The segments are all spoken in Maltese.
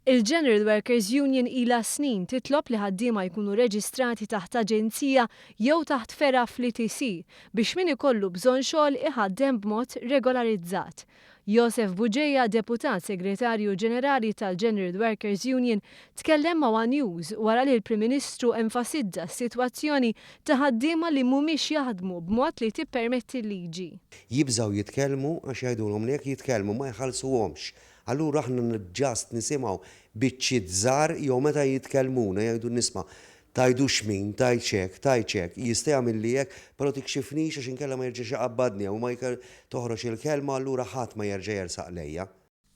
Il-General Workers Union ilha snin titlob li ħaddiema jkunu reġistrati taħt aġenzija jew taħt fera fl-ITC biex min ikollu bżonn xogħol iħaddem b'mod regolarizzat. Joseph Buġeja, deputat segretarju ġenerali tal-General Workers Union, tkellem ma' One News wara li l-Prim Ministru enfasizza s-sitwazzjoni ta' ħaddiema li mhumiex jaħdmu b'mod li tippermetti l-liġi. Jibżaw jitkellmu għax jgħidulhom li jekk jitkellmu ma jħallsuhomx. Allura aħna ġast nisimgħu biċċiet żgħar jew meta jitkellmuna jgħidu nisma' tajdux min, tajċek, jista' jagħmel li hekk, però tikxifnix għax inkella ma jerġax iqabbadni u ma toħroġ il-kelma allura ħadd ma jerġa' jersaq lejja.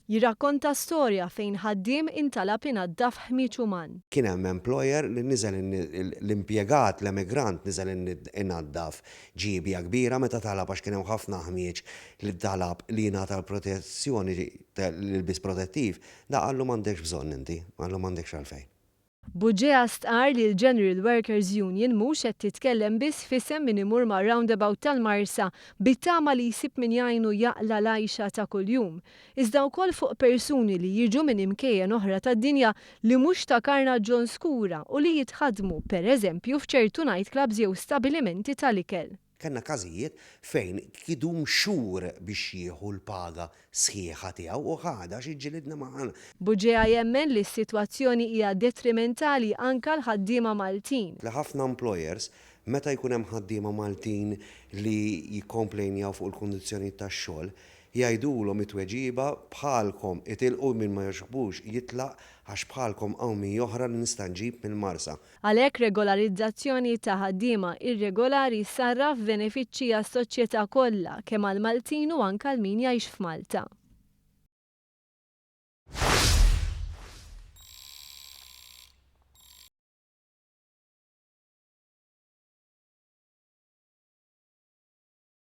Jirrakkonta storja fejn ħaddiem intalab inaddaf ħmiċ uman. Kien hemm employer li niżel l-impjegat, l-emigrant niżel inaddaf ġibja kbira meta talab għax kien hemm ħafna ħmieġ li talab li jingħata l-protezzjoni l-ilbis protettiv, da qallu m'għandekx bżonn inti, qallu m'għandekx għalfejn. Buġeja stqar li l-General Workers Union mhux qed titkellem biss f'isem min imur ma' roundabout tal-Marsa bit-tama li jsib min jgħinu jaqla l-għajxa ta' kuljum. Iżda wkoll fuq persuni li jiġu minn imkejjen oħra tad-dinja li mhux ta' karna ġon skura u li jitħadmu pereżempju f'ċertu nightclubs jew stabilimenti tal-ikel. Kenna każijiet fejn kidum xhur biex jieħu l-paga sħiħa tiegħu u ħada xi ġilidna magħna. Buġeja jemmen li s-sitwazzjoni hija detrimentali anke l-ħaddiema Maltin. Ħafna employers meta jkun hemm ħaddiema Maltin li jikkomplejnjaw fuq il-kundizzjonijiet tax-xogħol, jgħidulhom it-tweġiba bħalkom itilqu minn ma jogħġbux jitlaq għax bħalkom hawn min oħra li nista' nġib mill-Marsa. Għalhekk regolarizzazzjoni ta' ħaddiema irregolari sarraf benefiċċji għas-soċjetà kollha kemm għall-Maltin u anke għal min jgħix f'Malta.